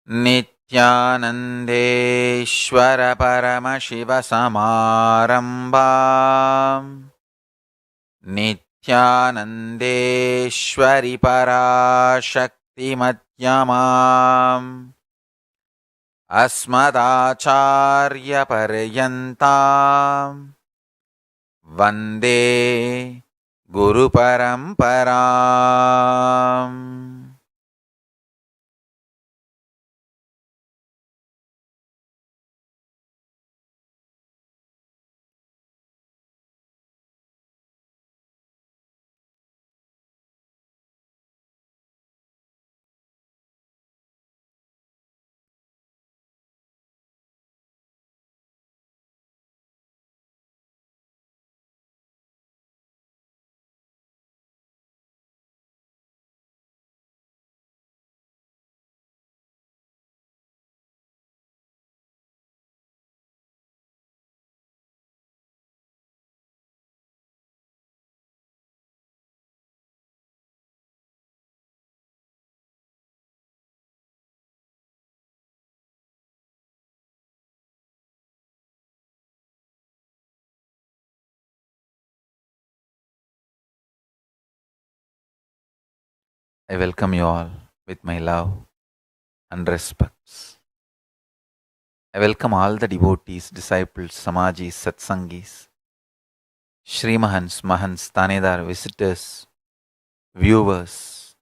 नित्यानन्देश्वर परमशिवसमारम्भाम् नित्यानन्देश्वरि पराशक्तिमध्यमाम् अस्मदाचार्यपर्यन्ताम् वन्दे गुरुपरम्पराम्. I welcome you all with my love and respects. I welcome all the devotees, disciples, samajis, satsangis, Shrimahans, Mahans, Tanedar, visitors, viewers,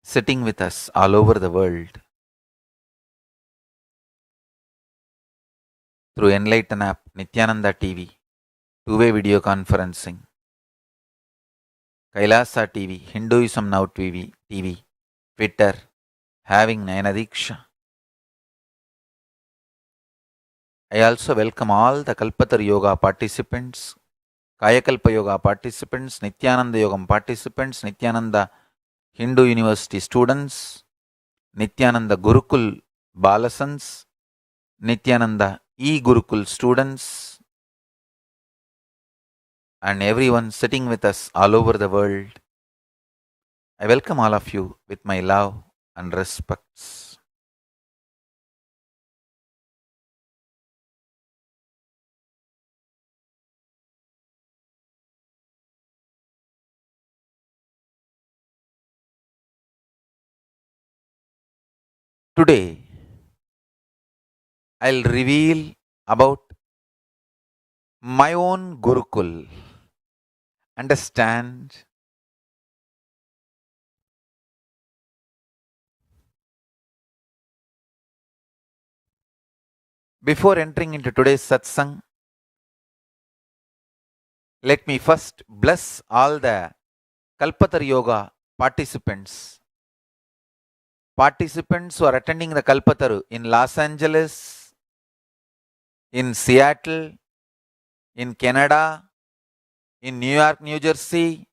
sitting with us all over the world through Enlighten app, Nithyananda TV, two-way video conferencing, Kailasa TV, Hinduism Now TV, Twitter, having Nayanadiksha. I also welcome all the Kalpatar Yoga participants, Kayakalpa Yoga participants, Nithyananda Yogam participants, Nithyananda Hindu University students, Nithyananda Gurukul Balasans, Nithyananda Gurukul students, and everyone sitting with us all over the world. I welcome all of you with my love and respects. Today, I'll reveal about my own Gurukul. Understand? Before entering into today's Satsang, let me first bless all the Kalpatar Yoga participants who are attending the Kalpataru in Los Angeles, in Seattle, in Canada, in New York, New Jersey,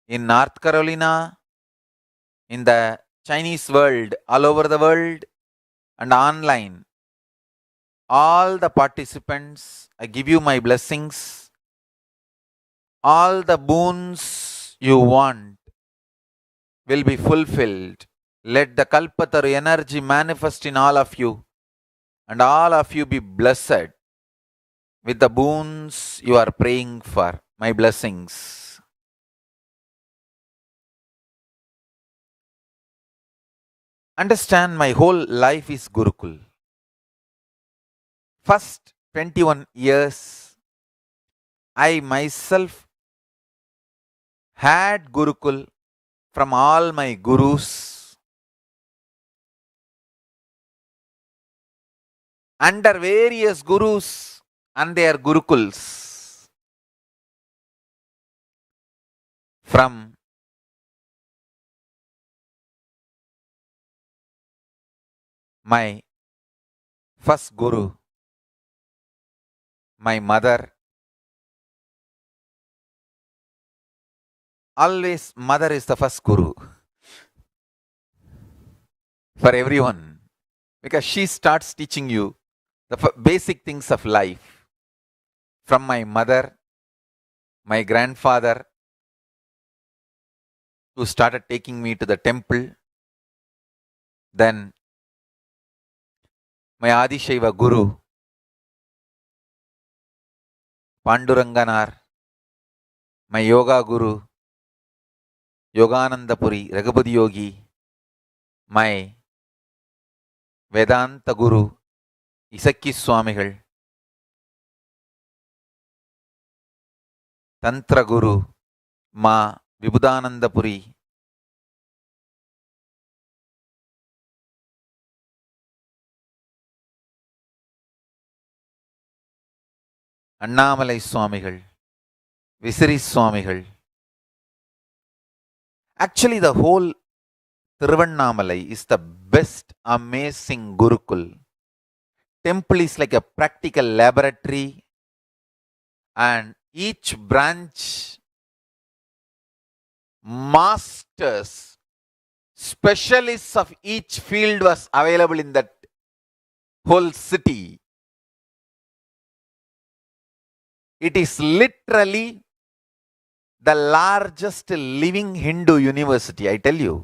in North Carolina, in the Chinese world, all over the world, and online. All the participants, I give you my blessings. All the boons you want will be fulfilled. Let the Kalpataru energy manifest in all of you, and all of you be blessed with the boons you are praying for. My blessings. Understand, my whole life is Gurukul. First 21 years, I myself had Gurukul from all my gurus. Under various gurus and their Gurukuls. From my first Guru, my mother. Always mother is the first Guru for everyone, because she starts teaching you the basic things of life. From my mother, my grandfather, who started taking me to the temple Then my Adishaiva Guru, Panduranganar, my Yoga Guru, Yoganandapuri, Raghupada Yogi, my Vedanta Guru, Isakki Swamigal, Tantra Guru, Ma Vibhudanandapuri, Annamalai Swamigal, Visiri Swamigal. Actually, the whole Tiruvannamalai is the best, amazing Gurukul. Temple is like a practical laboratory, and each branch masters, specialists of each field was available in that whole city. It is literally the largest living Hindu university, I tell you.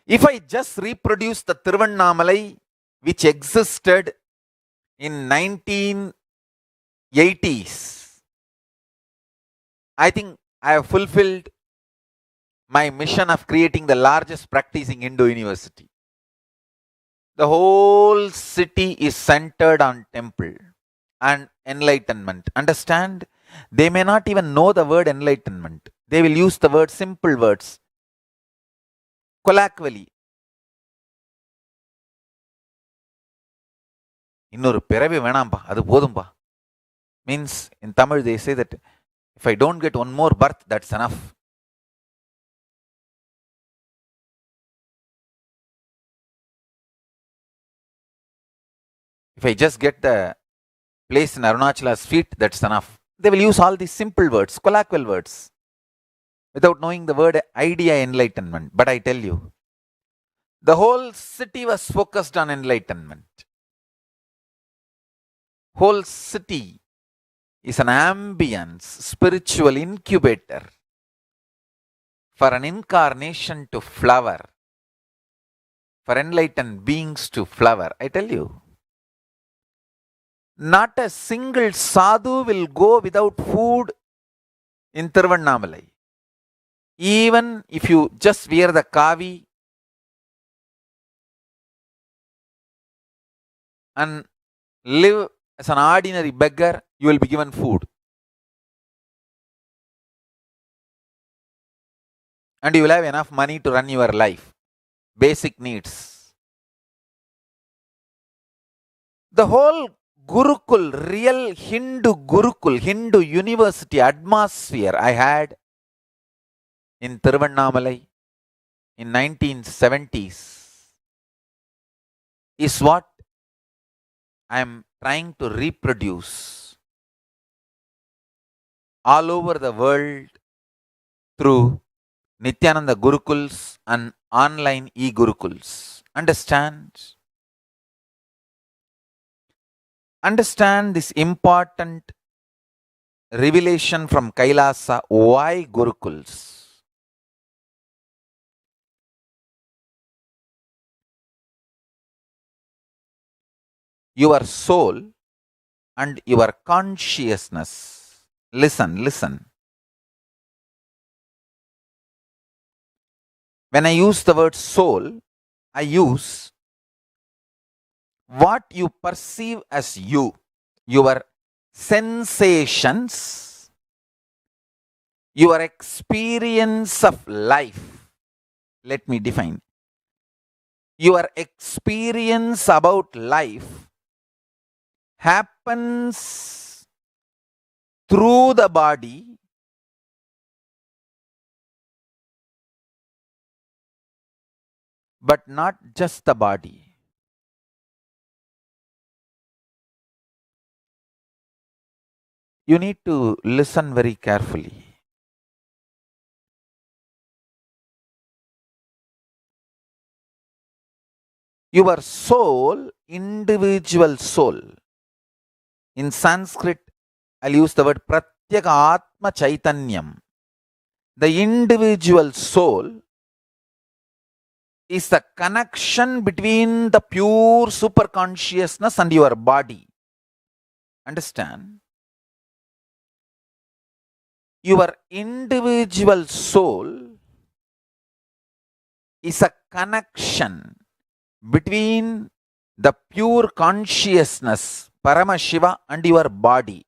If I just reproduce the Tiruvannamalai, which existed in 1980s, I think I have fulfilled my mission of creating the largest practicing Hindu university. The whole city is centered on temple and enlightenment. Understand? They may not even know the word enlightenment. They will use the word simple words, colloquially. இன்னொரு பிறவி வேணாம்பா, அது போதும்பா. Means in Tamil they say that if I don't get one more birth, that's enough. If I just get the place in Arunachala's feet, that's enough. They will use all these simple words, colloquial words, without knowing the word idea enlightenment. But I tell you, the whole city was focused on enlightenment. Whole city is an ambience, spiritual incubator for an incarnation to flower, for enlightened beings to flower. I tell you, not a single sadhu will go without food in Tiruvannamalai. Even if you just wear the kavi and live as an ordinary beggar, you will be given food. And you will have enough money to run your life. Basic needs. The whole Gurukul, real Hindu Gurukul, Hindu university atmosphere I had in Tiruvannamalai in 1970s is what I am trying to reproduce all over the world through Nithyananda Gurukuls and online e-Gurukuls. Understand? Understand this important revelation from Kailasa. Why Gurukuls? Your soul and your consciousness. Listen. When I use the word soul, I use what you perceive as you, your sensations, your experience of life. Let me define. Your experience about life happens through the body, but not just the body. You need to listen very carefully. Your soul, individual soul. In Sanskrit, I'll use the word Pratyeka Atma Chaitanyam. The individual soul is the connection between the pure super consciousness and your body. Understand? Your individual soul is a connection between the pure consciousness, Paramashiva, and your body.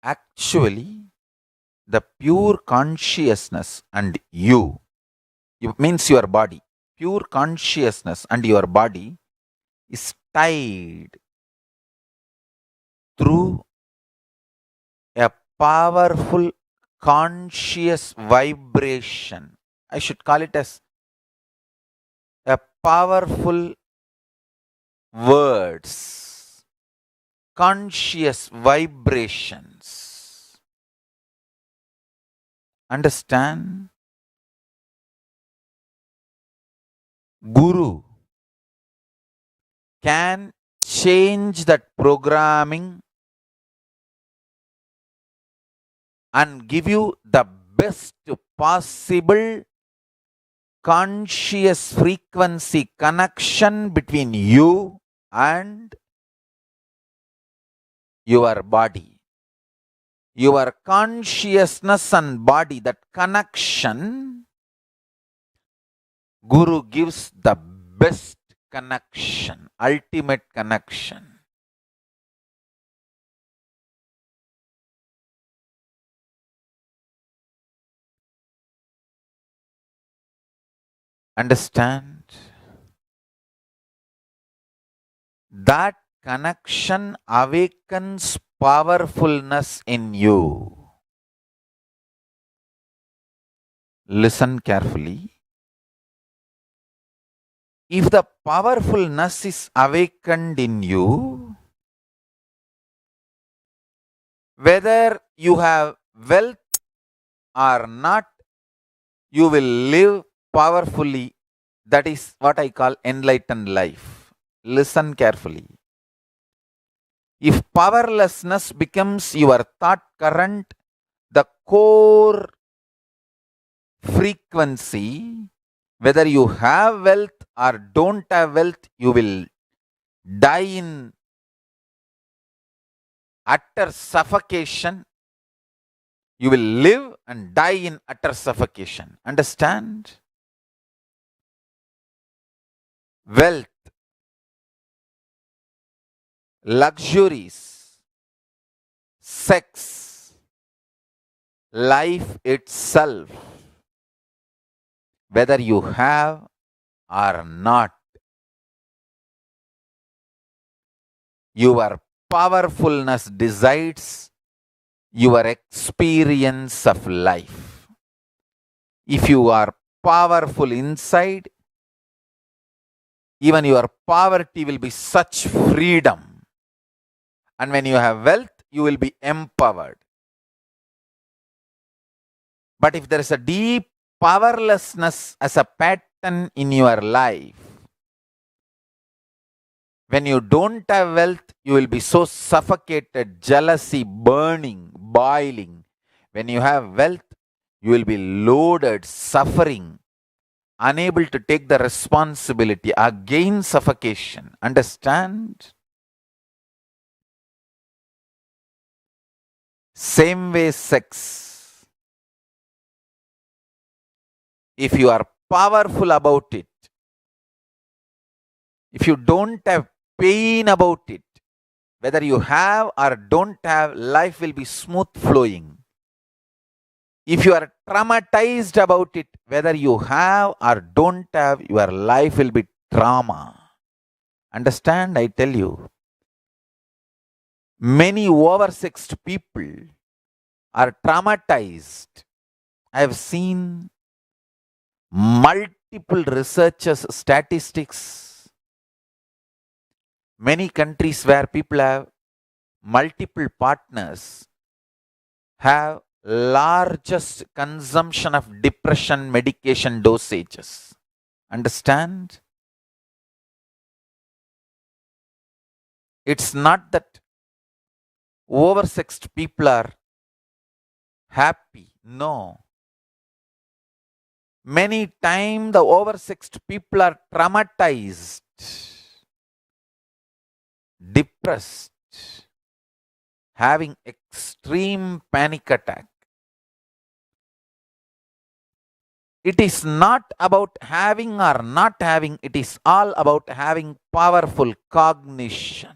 Actually, the pure consciousness and you means your body. Pure consciousness and your body is tied through a powerful conscious vibration. I should call it as a powerful words, conscious vibrations. Understand? Guru can change that programming and give you the best possible conscious frequency connection between you and your body. Your consciousness and body, that connection, Guru gives the best connection, ultimate connection. Understand? That connection awakens powerfulness in you. Listen carefully. If the powerfulness is awakened in you, whether you have wealth or not, you will live powerfully. That is what I call enlightened life. Listen carefully. If powerlessness becomes your thought current, the core frequency, whether you have wealth or don't have wealth, you will die in utter suffocation. You will live and die in utter suffocation. Understand? Wealth, luxuries, sex, life itself, whether you have or not, your powerfulness decides your experience of life. If you are powerful inside, even your poverty will be such freedom. And when you have wealth, you will be empowered. But if there is a deep powerlessness as a pattern in your life, when you don't have wealth, you will be so suffocated, jealousy, burning, boiling. When you have wealth, you will be loaded, suffering, unable to take the responsibility, again suffocation. Understand? Same way sex. If you are powerful about it, if you don't have pain about it, whether you have or don't have, life will be smooth flowing. If you are traumatized about it, whether you have or don't have, your life will be trauma. Understand? I tell you. Many oversexed people are traumatized. I have seen multiple researchers, statistics. Many countries where people have multiple partners have largest consumption of depression medication dosages. Understand? It's not that oversexed people are happy. No. Many times the oversexed people are traumatized, depressed, having extreme panic attack. It is not about having or not having, it is all about having powerful cognition.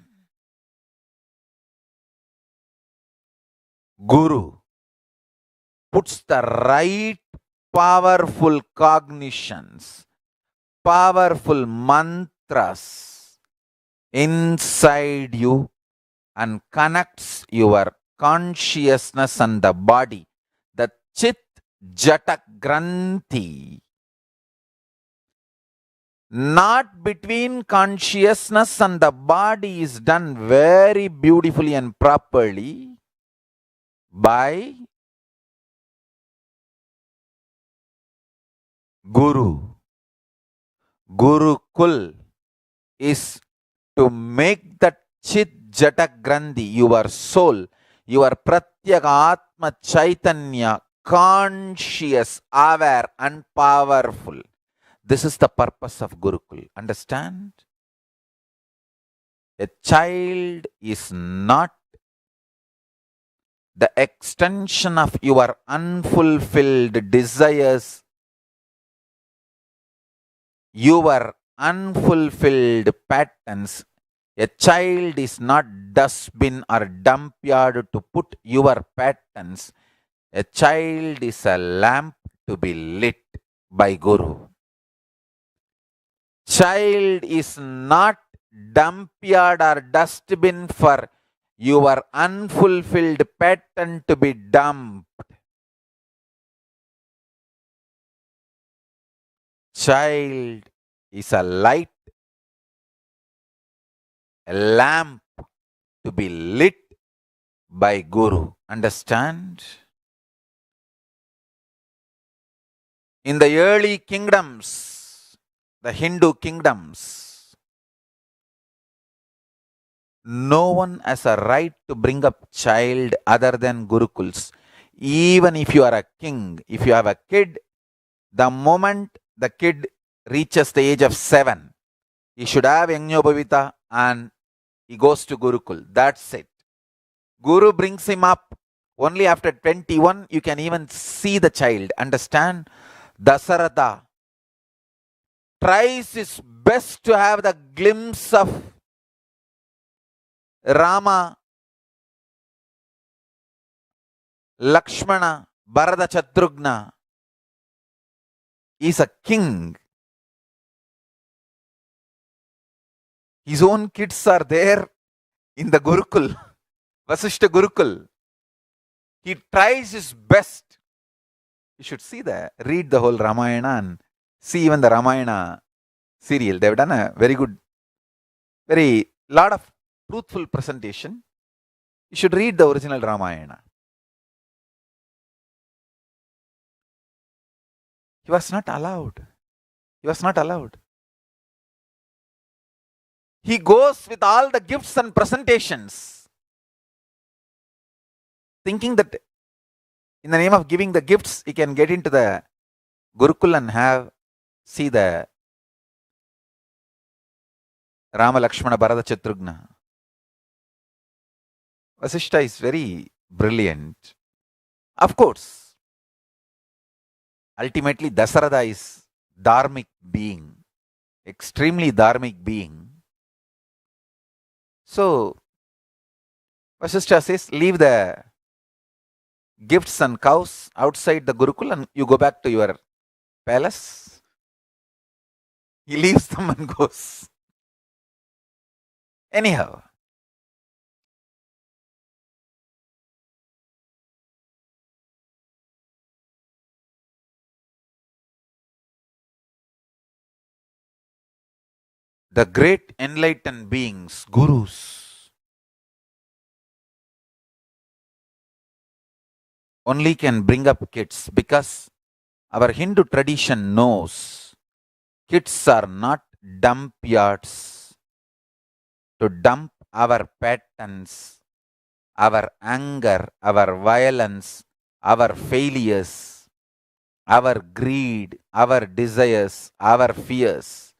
Guru puts the right powerful cognitions, powerful mantras inside you and connects your consciousness and the body. The Chit Jata Granthi, not between consciousness and the body, is done very beautifully and properly by Guru. Gurukul is to make that Chit Jata Grandhi, your soul, your Pratyaka Atma Chaitanya, conscious, aware, and powerful. This is the purpose of Gurukul. Understand? A child is not the extension of your unfulfilled desires, your unfulfilled patterns. A child is not dustbin or dump yard to put your patterns. A child is a lamp to be lit by Guru. Child is not dump yard or dustbin for your unfulfilled pattern to be dumped. Child is a light, a lamp to be lit by Guru. Understand? In the early kingdoms, the Hindu kingdoms, no one has a right to bring up child other than Gurukuls. Even if you are a king, if you have a kid, the moment the kid reaches the age of 7, he should have Yajñopavita and he goes to Gurukul. That's it. Guru brings him up. Only after 21, you can even see the child. Understand? Dasaratha tries his best to have the glimpse of Rama, Lakshmana, Bharata, Shatrugna. He's a king. His own kids are there in the Gurukul, Vasishta Gurukul. He tries his best. You should see that. Read the whole Ramayana and see even the Ramayana serial. They've done a very good, very lot of truthful presentation. You should read the original Ramayana. He was not allowed. He was not allowed. He goes with all the gifts and presentations, thinking that in the name of giving the gifts, he can get into the Gurukul and see the Rama, Lakshmana, Bharata, Shatrugna. Vasishta is very brilliant. Of course, ultimately Dasaratha is dharmic being, extremely dharmic being. So, Vasishta says, leave the gifts and cows outside the Gurukul and you go back to your palace. He leaves them and goes. Anyhow, the great enlightened beings, gurus, only can bring up kids, because our Hindu tradition knows kids are not dump yards to dump our patterns, our anger, our violence, our failures. our greed, our desires, our fears.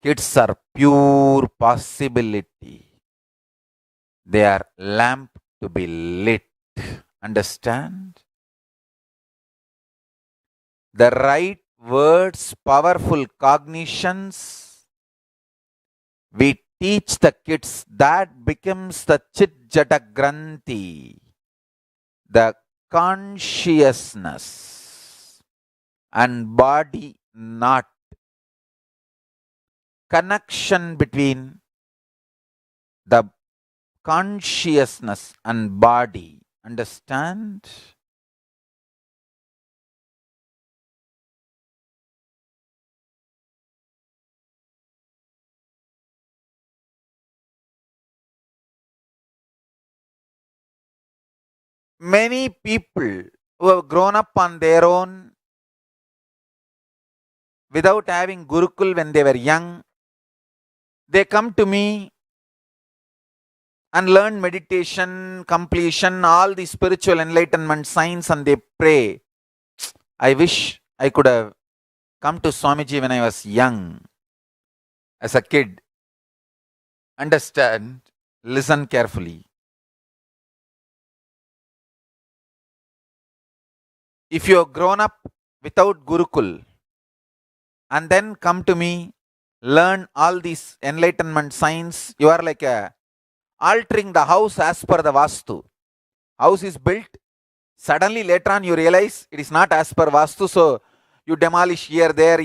Kids are pure possibility. They are lamp to be lit. Understand? The right words, powerful cognitions. We teach the kids that becomes the chit jata granthi, the consciousness and body not connection between the consciousness and body. Understand? Many people who have grown up on their own without having Gurukul when they were young, they come to me and learn meditation, completion, all the spiritual enlightenment science, and they pray. I wish I could have come to Swamiji when I was young, as a kid. Understand? Listen carefully. If you have grown up without Gurukul and then come to me, learn all these enlightenment science, you are like altering the house as per the Vastu. House is built, suddenly later on you realize it is not as per Vastu, so you demolish here, there,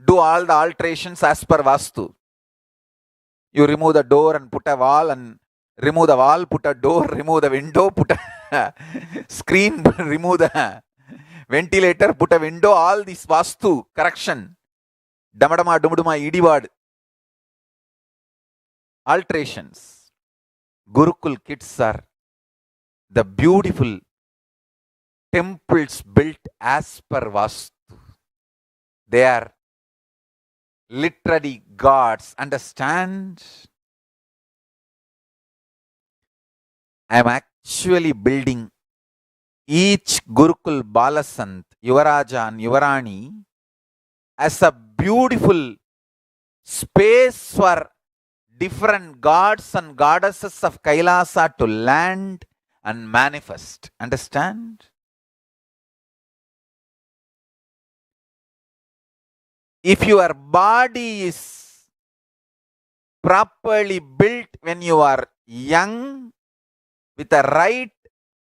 do all the alterations as per Vastu. You remove the door and put a wall, and remove the wall, put a door, remove the window, put a screen, remove the ventilator, put a window, all this Vastu correction. Damadama, dumuduma, idiwad. Alterations. Gurukul kids are the beautiful temples built as per Vastu. They are literally gods. Understand? I am actually building each Gurukul Balasant, Yuvaraja and Yuvarani as a beautiful space for different gods and goddesses of Kailasa to land and manifest. Understand? If your body is properly built when you are young, with the right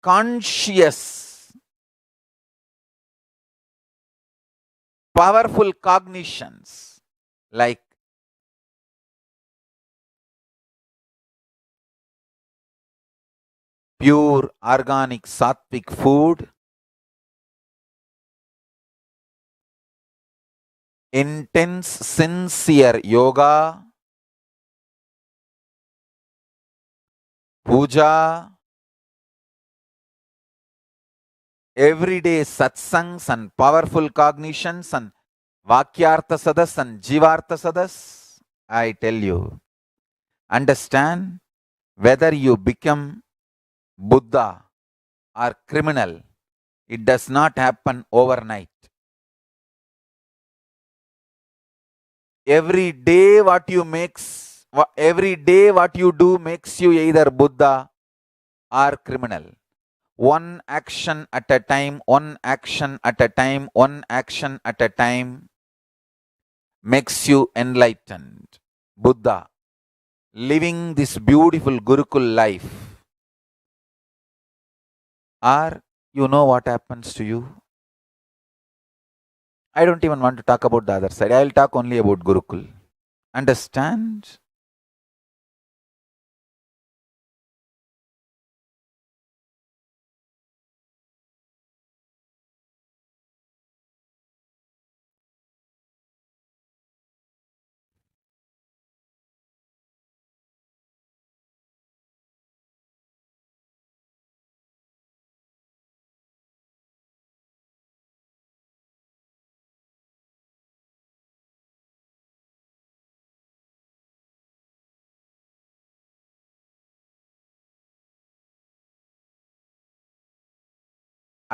conscious, powerful cognitions, like pure organic sattvic food, intense sincere yoga, puja, everyday satsangs and powerful cognitions and vakyartha sadas and jivartha sadas, I tell you, understand, whether you become Buddha or criminal, it does not happen overnight. Every day what you do makes you either Buddha or criminal. One action at a time, one action at a time, one action at a time makes you enlightened. Buddha, living this beautiful Gurukul life. Or you know what happens to you? I don't even want to talk about the other side. I will talk only about Gurukul. Understand?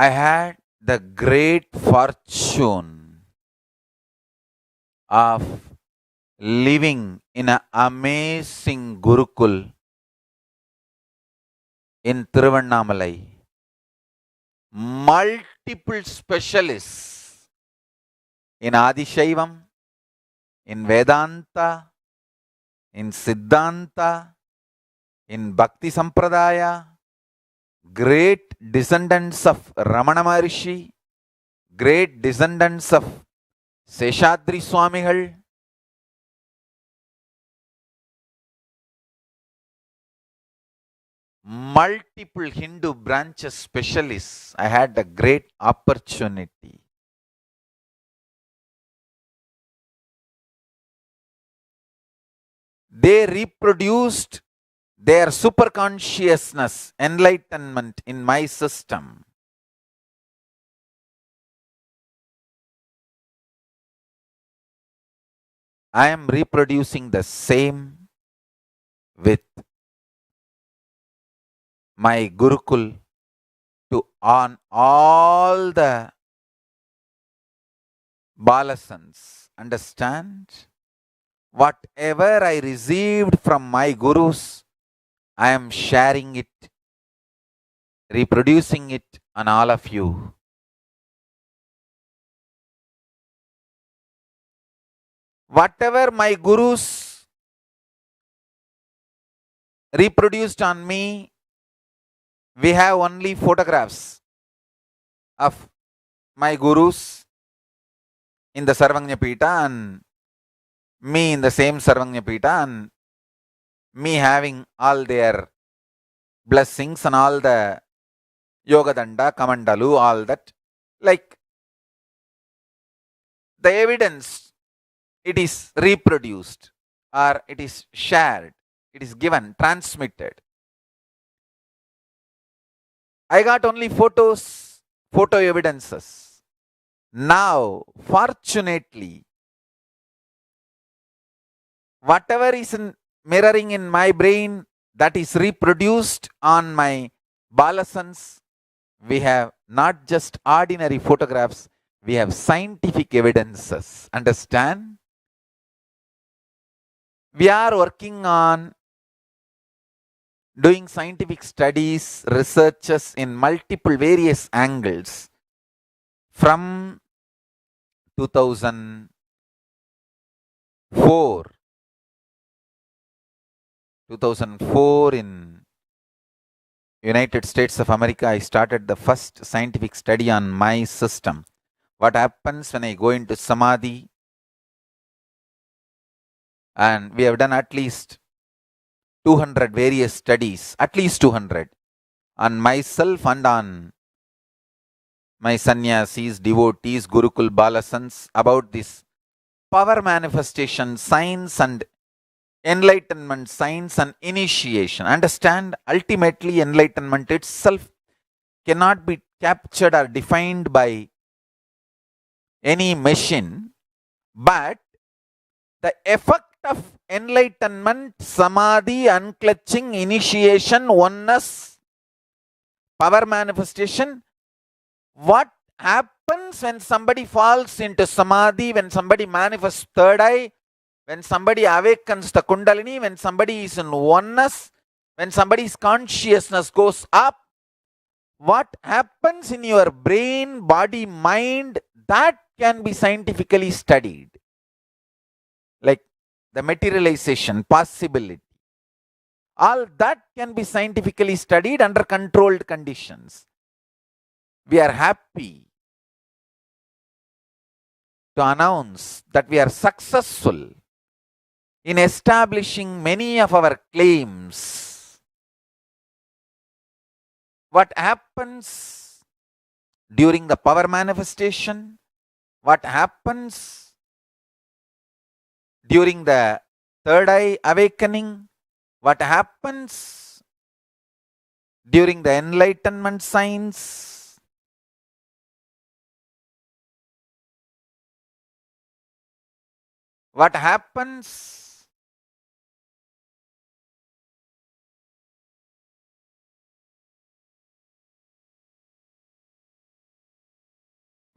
I had the great fortune of living in an amazing Gurukul in Tiruvannamalai. Multiple specialists in Adishaivam, in Vedanta, in Siddhanta, in Bhakti Sampradaya, great descendants of Ramana Maharishi, great descendants of Seshadri Swamigal, multiple Hindu branches specialists. I had a great opportunity. They reproduced their superconsciousness, enlightenment in my system. I am reproducing the same with my Gurukul to on all the Balasans. Understand? Whatever I received from my Gurus, I am sharing it, reproducing it on all of you. Whatever my Gurus reproduced on me, we have only photographs of my Gurus in the Sarvagnya Pita and me in the same Sarvagnya Pita and me having all their blessings and all the Yoga Danda, Kamandalu, all that. Like the evidence, it is reproduced or it is shared, it is given, transmitted. I got only photos, photo evidences. Now, fortunately, whatever is mirroring in my brain, that is reproduced on my Balasans. We have not just ordinary photographs, we have scientific evidences. Understand? We are working on doing scientific studies, researches in multiple various angles from 2004. 2004 in United States of America, I started the first scientific study on my system. What happens when I go into Samadhi? And we have done at least 200 various studies, at least 200, on myself and on my sannyasis, devotees, Gurukul Balasans, about this power manifestation, science and enlightenment, science and initiation. Understand, ultimately enlightenment itself cannot be captured or defined by any machine, but the effect of enlightenment, samadhi, unclutching, initiation, oneness, power manifestation, what happens when somebody falls into samadhi, when somebody manifests third eye, when somebody awakens the kundalini, when somebody is in oneness, when somebody's consciousness goes up, what happens in your brain, body, mind, that can be scientifically studied. Like the materialization, possibility. All that can be scientifically studied under controlled conditions. We are happy to announce that we are successful in establishing many of our claims. What happens during the power manifestation? What happens during the third eye awakening? What happens during the enlightenment signs? What happens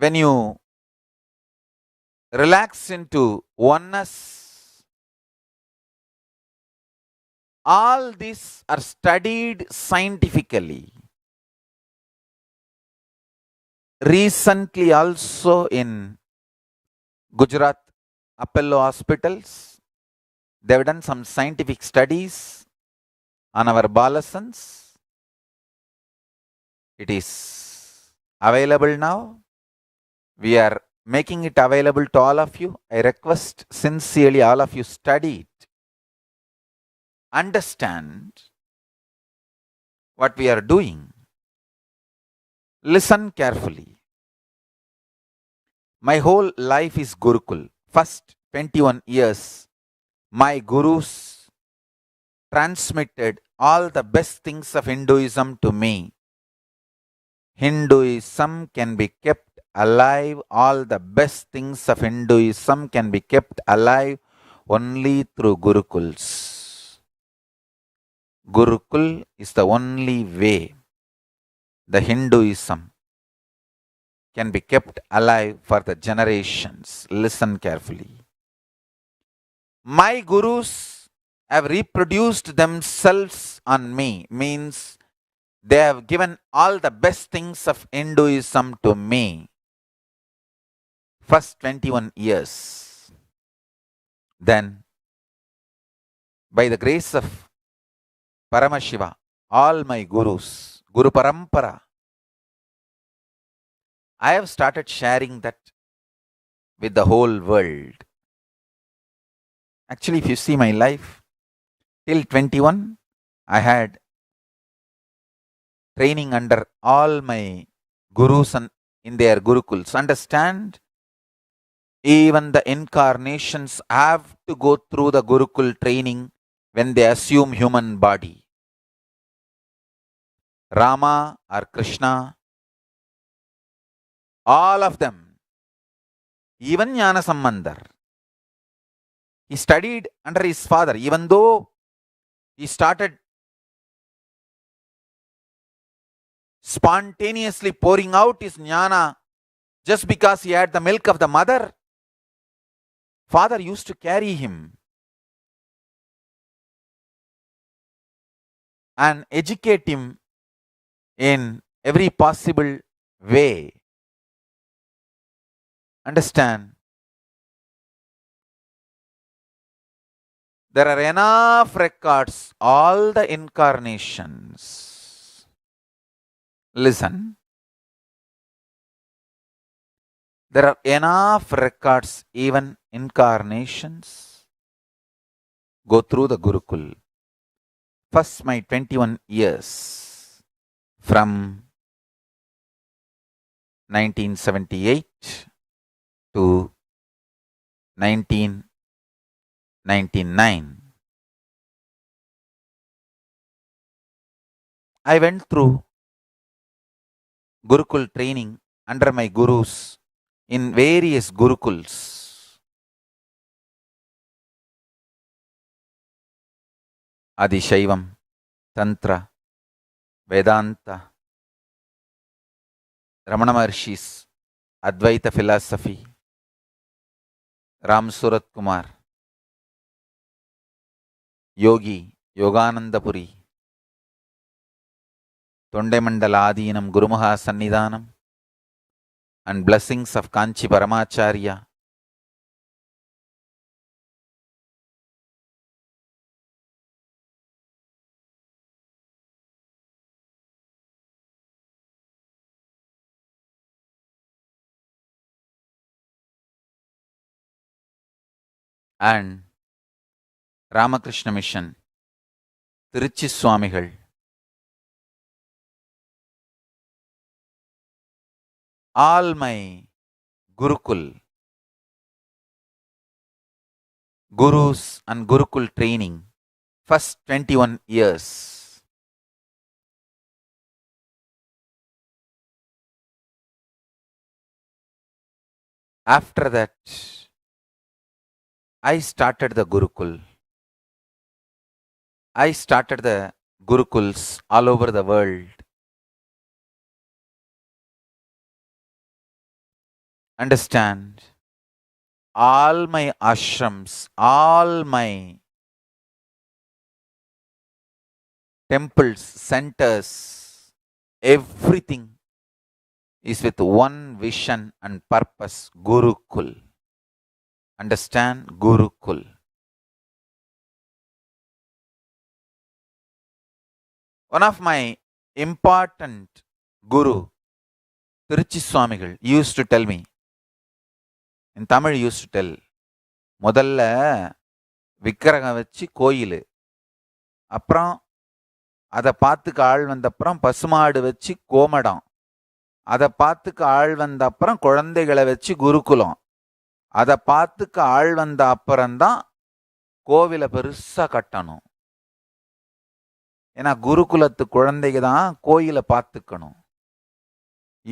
when you relax into oneness, all these are studied scientifically. Recently, also in Gujarat Apollo hospitals, they have done some scientific studies on our balasans. It is available now. We are making it available to all of you. I request sincerely all of you study it. Understand what we are doing. Listen carefully. My whole life is Gurukul. First 21 years, my gurus transmitted all the best things of Hinduism to me. Hinduism can be kept alive. All the best things of Hinduism can be kept alive only through Gurukuls. Gurukul is the only way the Hinduism can be kept alive for the generations. Listen carefully. My gurus have reproduced themselves on me, means they have given all the best things of Hinduism to me. First 21 years. Then, by the grace of Paramashiva, all my gurus, Guru Parampara, I have started sharing that with the whole world. Actually, if you see my life, till 21, I had training under all my gurus and in their gurukuls. Understand? Even the incarnations have to go through the gurukul training when they assume human body. Rama or Krishna, all of them, even Jnana Sambandar, he studied under his father, even though he started spontaneously pouring out his jnana just because he had the milk of the mother. Father used to carry him and educate him in every possible way. Understand? There are enough records, all the incarnations. Listen. There are enough records, even incarnations, go through the Gurukul. First, my 21 years from 1978 to 1999. I went through Gurukul training under my gurus in various Gurukuls. Adishaivam, Tantra, Vedanta, Ramana Maharshi's Advaita philosophy, Ram Surat Kumar, Yogi, Yoganandapuri, Tondemandala Adinam Gurumaha Sannidhanam, and blessings of Kanchi Paramacharya. And Ramakrishna Mission, Tiruchi Swamigal. All my Gurukul, Gurus and Gurukul training, first 21 years. After that, I started the Gurukul. I started the Gurukuls all over the world. Understand? All my ashrams, all my temples, centers, everything is with one vision and purpose, Gurukul. Understand? Gurukul. One of my important guru, Tiruchi Swamigal, used to tell me, in Tamil used to tell, முதல்ல விக்கிரகம் வச்சு கோயில், அப்புறம் அதை பார்த்துக்க ஆள் வந்த அப்புறம் பசுமாடு வச்சு கோமடம், அதை பார்த்துக்க ஆள் வந்த அப்புறம் குழந்தைகளை வச்சு குருகுலம், அதை பார்த்துக்க ஆள் வந்த அப்புறம்தான் கோவிலை பெருசா கட்டணும். ஏன்னா குருகுலத்து குழந்தைங்க தான் கோயிலை பார்த்துக்கணும்.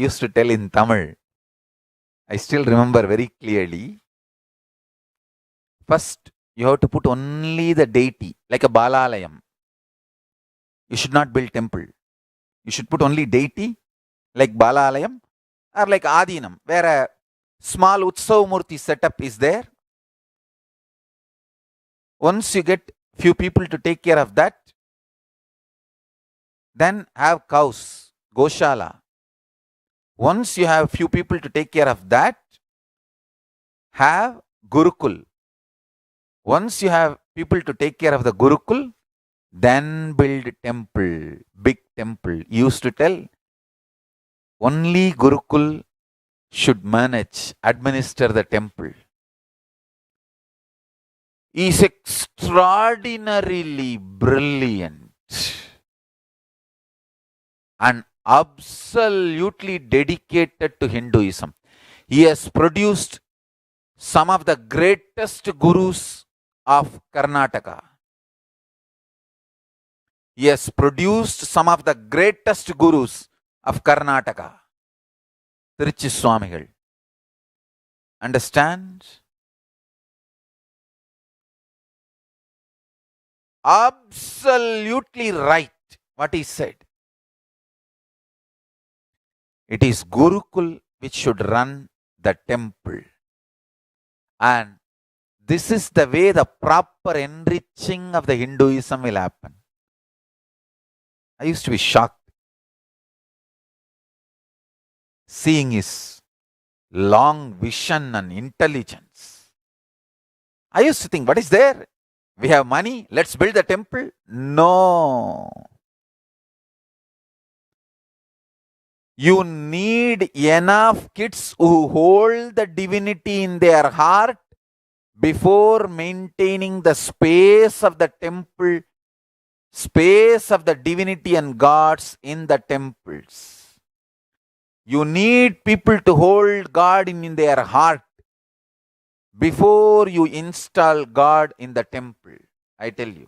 Used to tell in Tamil. I still remember very clearly. First, you have to put only the deity, like a Balalayam. You should not build temple. You should put only deity, like Balalayam, or like Adinam, where a small Utsav Murti setup is there. Once you get few people to take care of that, then have cows, Goshala. Once you have few people to take care of that, have Gurukul. Once you have people to take care of the Gurukul, then build temple, big temple. Used to tell, only Gurukul should manage, administer the temple. He is extraordinarily brilliant and absolutely dedicated to Hinduism. He has produced some of the greatest gurus of Karnataka. He has produced some of the greatest gurus of Karnataka. Tiruchi Swamigal. Understand? Absolutely right what he said. It is Gurukul which should run the temple. And this is the way the proper enriching of the Hinduism will happen. I used to be shocked seeing his long vision and intelligence. I used to think, what is there? We have money, let's build the temple. No. You need enough kids who hold the divinity in their heart before maintaining the space of the temple, space of the divinity and gods in the temples. You need people to hold God in their heart before you install God in the temple. I tell you.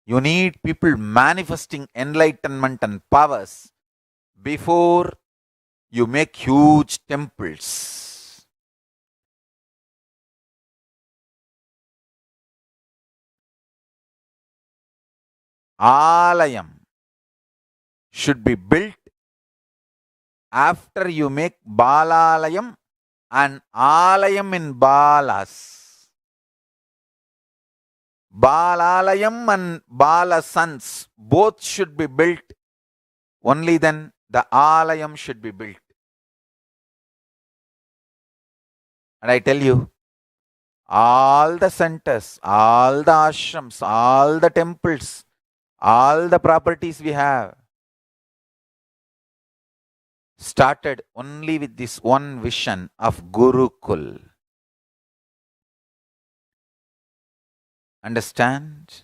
You need people manifesting enlightenment and powers before you make huge temples. Alayam should be built after you make Balalayam and Alayam in Balas. Balalayam and Balasans both should be built. Only then the Alayam should be built. And I tell you, all the centers, all the ashrams, all the temples, all the properties we have started only with this one vision of Gurukul. Understand?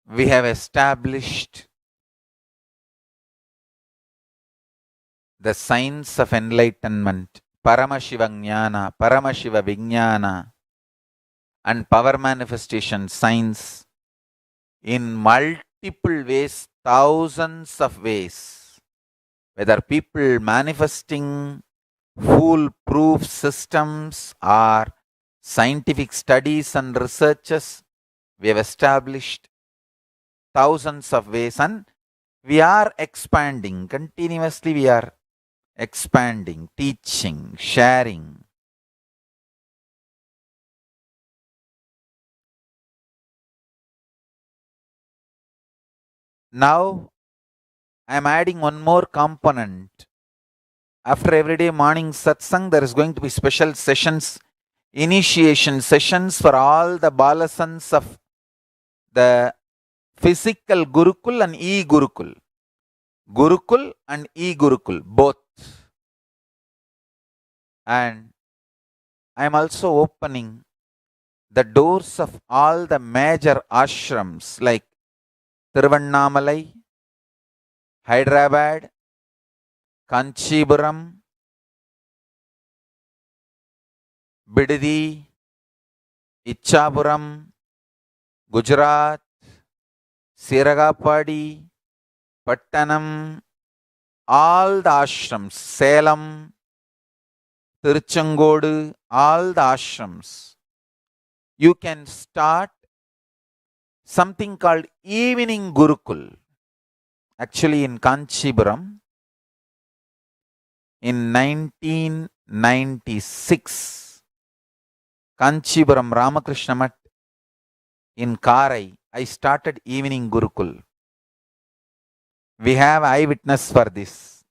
We have established the science of enlightenment, Paramashivam, Paramashiva Vijnana, and power manifestation science in multiple ways, thousands of ways. Whether people manifesting foolproof systems or scientific studies and researches. We have established thousands of ways and we are expanding. Continuously we are expanding, teaching, sharing. Now I am adding one more component. After everyday morning satsang, there is going to be special sessions, initiation sessions for all the balasans of the physical Gurukul and e-Gurukul. Gurukul and e-Gurukul, both. And I am also opening the doors of all the major ashrams like Tiruvannamalai, Hyderabad, Kanchipuram, Bidadi, Ichapuram, Gujarat, Siragapadi, Pattanam, all the ashrams, Salem, Tiruchengodu, all the ashrams. You can start something called evening Gurukul. Actually in Kanchipuram, in 1996, Kanchipuram Ramakrishna Mat in Karai, I started evening Gurukul. We have eyewitness for this.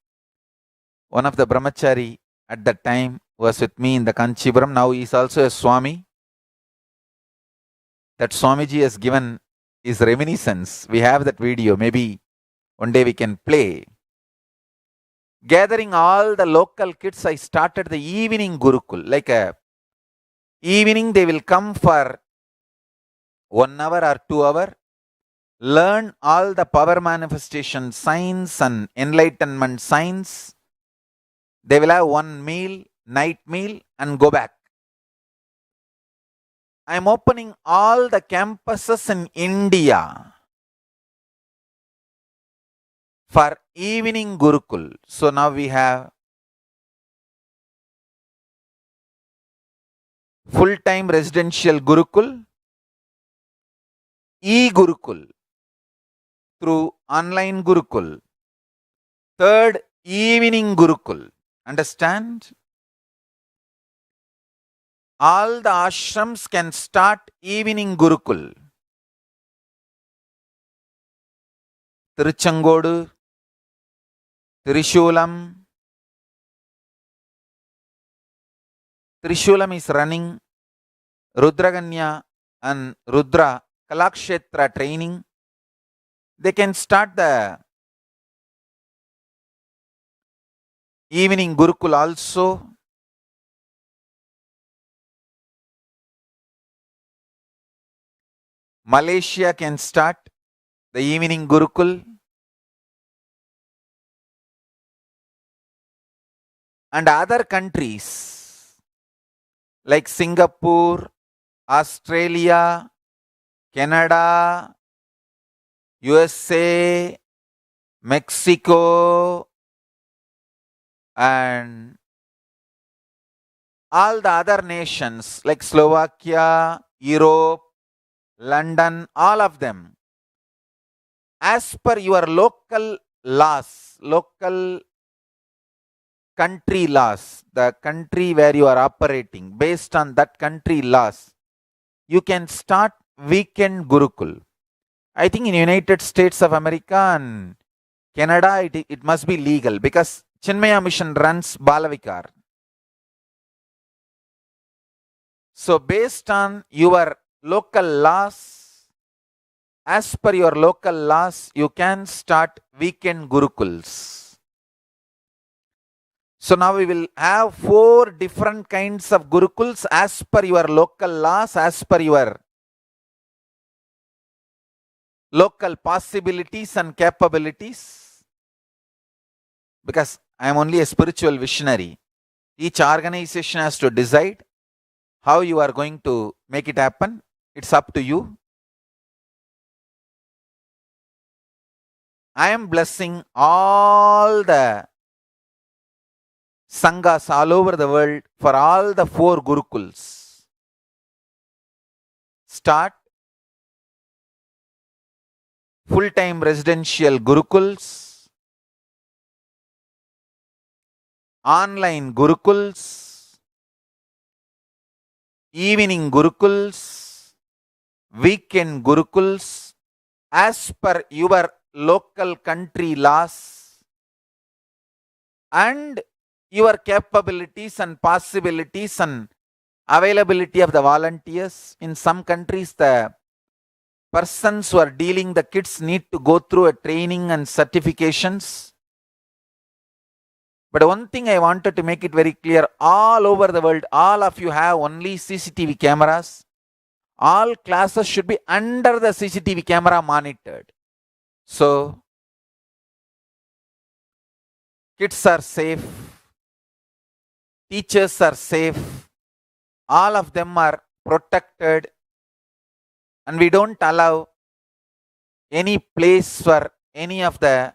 One of the brahmachari at that time was with me in the Kanchipuram. Now he is also a Swami. That Swamiji has given his reminiscence. We have that video. Maybe one day we can play. Gathering all the local kids, I started the evening Gurukul. Like a evening, they will come for 1 hour or 2 hours. Learn all the power manifestation science and enlightenment science. They will have one meal, night meal, and go back. I am opening all the campuses in India for evening Gurukul. So now we have full-time residential Gurukul, e-Gurukul through online Gurukul, third evening Gurukul. Understand? All the ashrams can start evening Gurukul. Tiruchengodu, Trishulam. Trishulam is running Rudraganya and Rudra Kalakshetra training. They can start the evening Gurukul also. Malaysia can start the evening Gurukul. And other countries like Singapore, Australia, Canada, USA, Mexico, and all the other nations like Slovakia, Europe, London, all of them. As per your local laws, local country laws, the country where you are operating, based on that country laws, you can start weekend Gurukul. I think in United States of America and Canada, it must be legal because Chinmaya Mission runs Balavikar. So based on your local laws, as per your local laws, you can start weekend Gurukuls. So now we will have 4 different kinds of Gurukuls as per your local laws, as per your local possibilities and capabilities. Because I am only a spiritual visionary. Each organization has to decide how you are going to make it happen. It's up to you. I am blessing all the Sanghas all over the world for all the 4 Gurukuls. start full-time residential Gurukuls, online Gurukuls, evening Gurukuls, weekend Gurukuls, as per your local country laws and your capabilities and possibilities and availability of the volunteers. In some countries, the persons who are dealing the kids need to go through a training and certifications. But one thing I wanted to make it very clear, all over the world, all of you have only CCTV cameras. All classes should be under the CCTV camera monitored. So, kids are safe, teachers are safe, all of them are protected, and we don't allow any place for any of the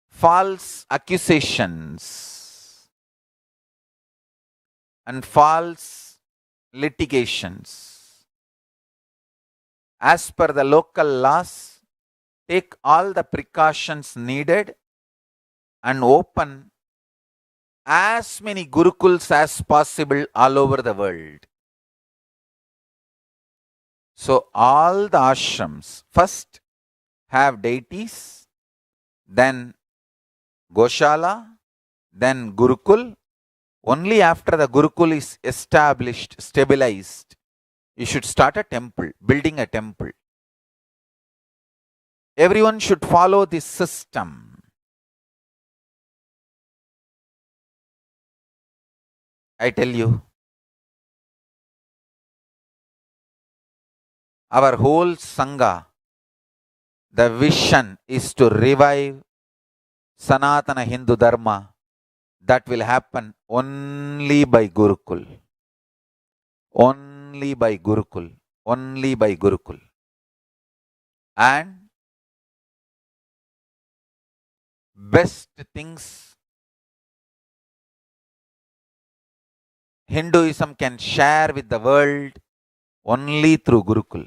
false accusations and false litigations. As per the local laws, take all the precautions needed and open as many Gurukuls as possible all over the world. So all the ashrams first have deities, then Goshala, then Gurukul. Only after the Gurukul is established, stabilized, you should start a temple, building a temple. Everyone should follow this system. I tell you, our whole Sangha, the vision is to revive Sanatana Hindu Dharma. That will happen only by Gurukul. Only by Gurukul. Only by Gurukul. And best things Hinduism can share with the world only through Gurukul.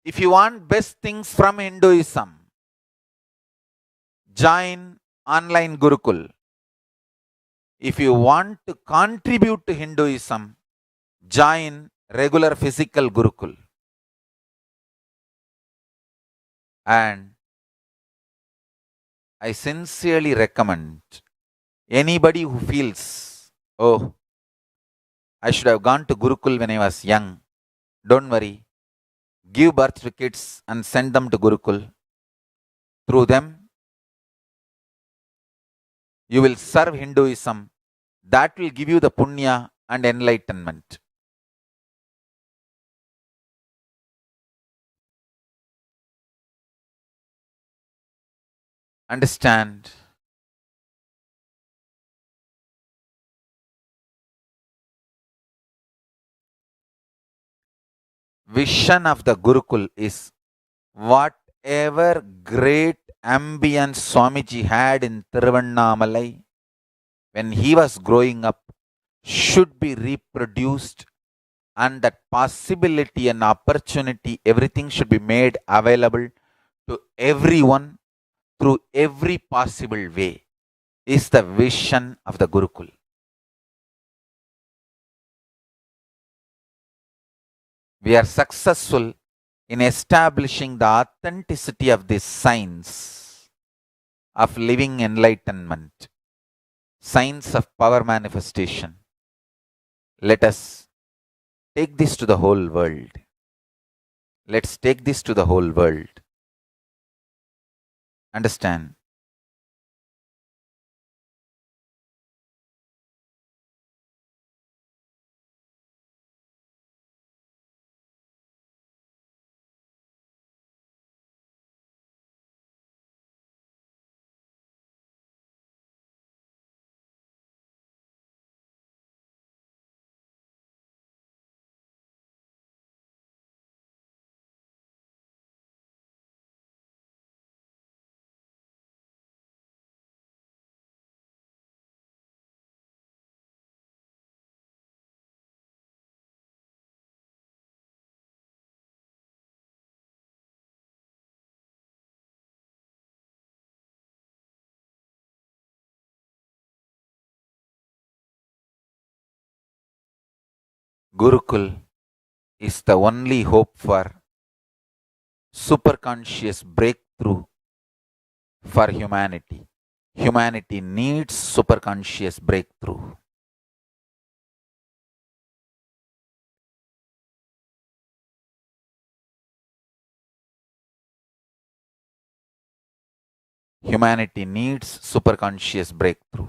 If you want best things from Hinduism, join online Gurukul. If you want to contribute to Hinduism, join regular physical Gurukul. And I sincerely recommend anybody who feels, oh, I should have gone to Gurukul when I was young. Don't worry. Give birth to kids and send them to Gurukul. Through them, you will serve Hinduism. That will give you the punya and enlightenment. Understand? Vision of the Gurukul is whatever great ambience Swamiji had in Tiruvannamalai when he was growing up should be reproduced, and that possibility and opportunity, everything should be made available to everyone through every possible way, is the vision of the Gurukul. We are successful in establishing the authenticity of this science of living enlightenment, science of power manifestation. Let us take this to the whole world. Let's take this to the whole world. Understand? Gurukul is the only hope for superconscious breakthrough for humanity. Humanity needs superconscious breakthrough. Humanity needs superconscious breakthrough.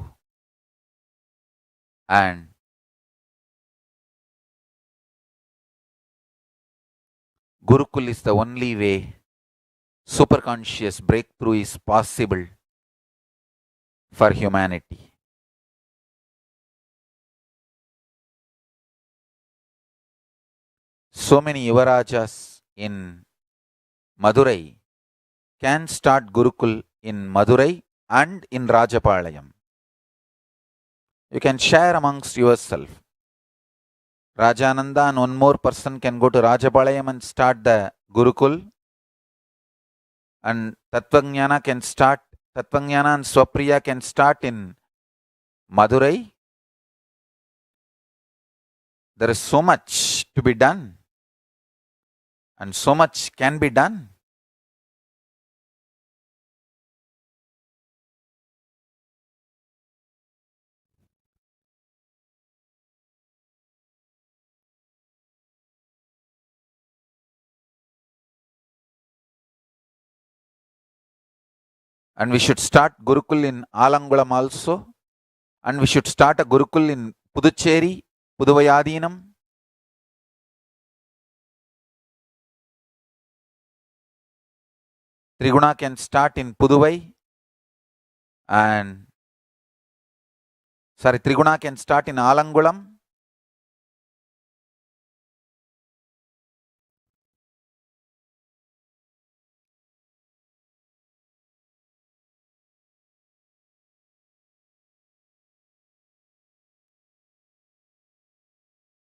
And Gurukul is the only way superconscious breakthrough is possible for humanity. So many Yuvarajas in Madurai can start Gurukul in Madurai and in Rajapalayam. You can share amongst yourself. Rajananda and one more person can go to Rajapalayam and start the Gurukul, and Tattvajnana and Swapriya can start in Madurai. There is so much to be done, and so much can be done. And we should start Gurukul in Alangulam also, and we should start a Gurukul in Puducherry, Puduvayadinam. Triguna can start in Puduvai, and Triguna can start in Alangulam.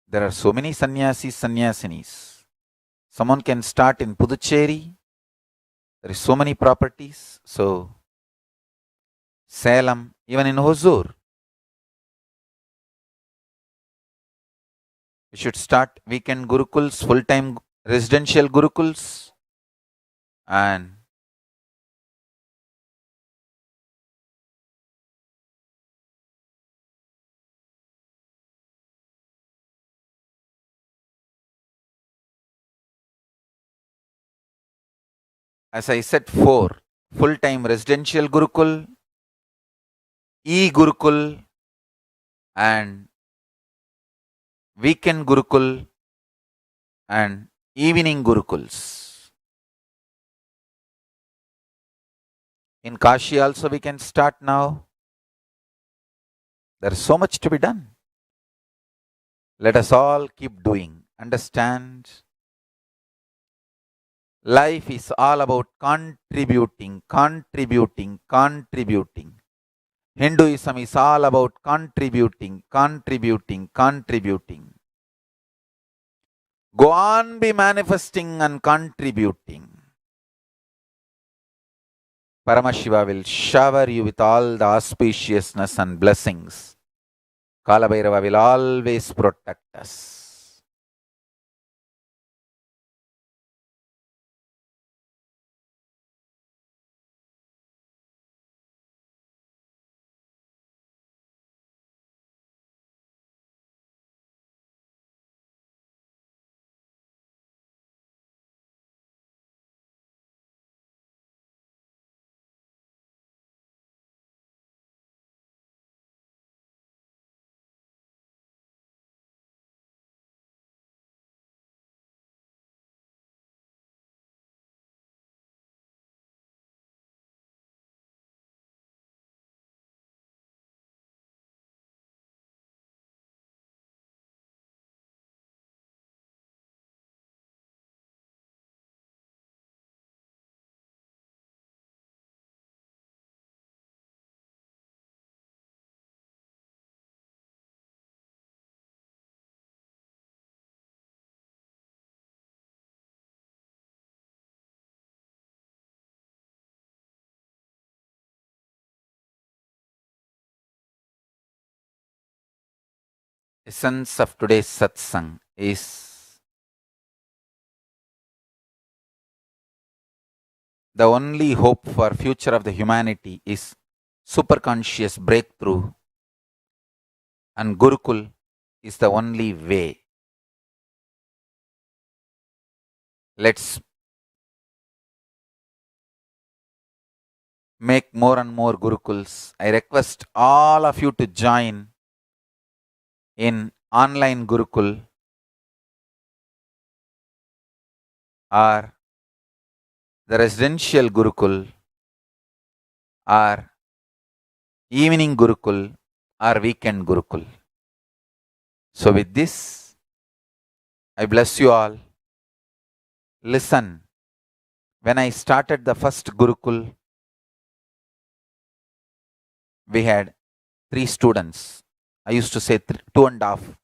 There are so many sannyasinis. Someone can start in Puducherry. There is so many properties. So, Salem, even in Hosur, we should start weekend Gurukuls, full-time residential Gurukuls, and as I said, 4 full-time residential Gurukul, e-Gurukul, and weekend Gurukul, and evening Gurukuls. In Kashi also we can start now. There is so much to be done. Let us all keep doing. Understand? Life is all about contributing. Hinduism is all about contributing. Go on be manifesting and contributing. Paramashiva will shower you with all the auspiciousness and blessings. Kalabhairava will always protect us. Essence of today's Satsang. is the only hope for future of the humanity is superconscious breakthrough, and Gurukul is the only way. Let's make more and more Gurukuls. I request all of you to join in online Gurukul or the residential Gurukul or evening Gurukul or weekend Gurukul. So with this, I bless you all. Listen, when I started the first Gurukul, we had 3 students. I used to say 2.5.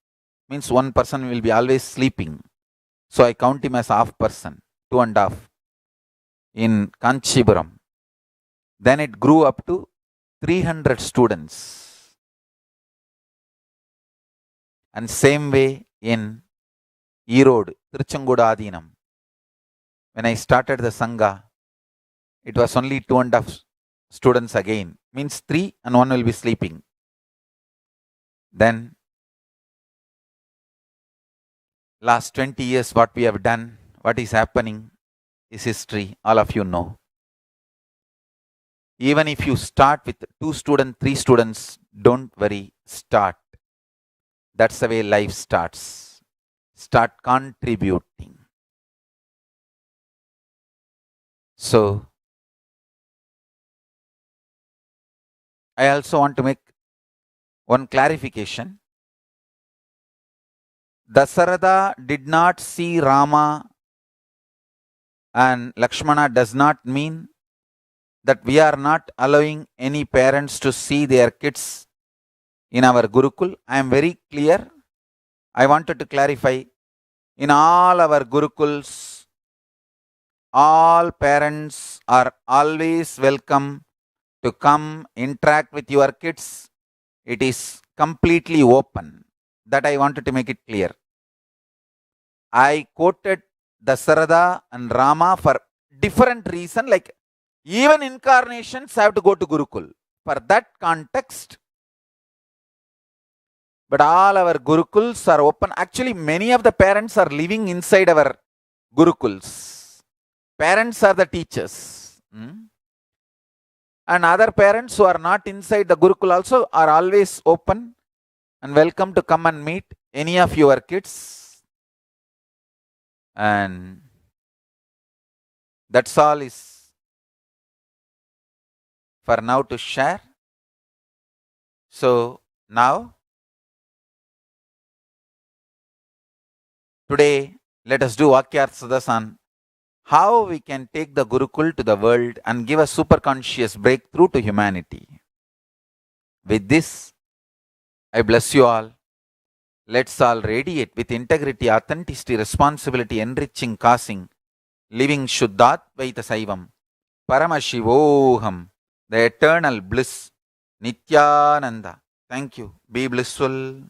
Means one person will be always sleeping. So I count him as half person, 2.5 in Kanchipuram. Then it grew up to 300 students. And same way in Erode, Tiruchengoda Adinam. When I started the Sangha, it was only 2.5 students again. Means 3 and 1 will be sleeping. Then last 20 years what we have done, what is happening is history. All of you know. Even if you start with 2 students, 3 students, don't worry, start. That's the way life starts. Start contributing. So, I also want to make one clarification. Dasarada did not see Rama and Lakshmana does not mean that we are not allowing any parents to see their kids in our Gurukul. I am very clear. I wanted to clarify. In all our Gurukuls, all parents are always welcome to come interact with your kids. It is completely open. That I wanted to make it clear. I quoted Dasarada and Rama for different reason, like even incarnations have to go to Gurukul. For that context, but all our Gurukuls are open. Actually, many of the parents are living inside our Gurukuls. Parents are the teachers. And other parents who are not inside the Gurukul also are always open and welcome to come and meet any of your kids. And that's all is for now to share. So now, today, let us do Vakyartha on how we can take the Gurukul to the world and give a superconscious breakthrough to humanity. With this, I bless you all. Let's all radiate with integrity, authenticity, responsibility, enriching, causing, living Shuddhatvaita Saivam, Paramashivoham, the eternal bliss, Nithyananda. Thank you. Be blissful.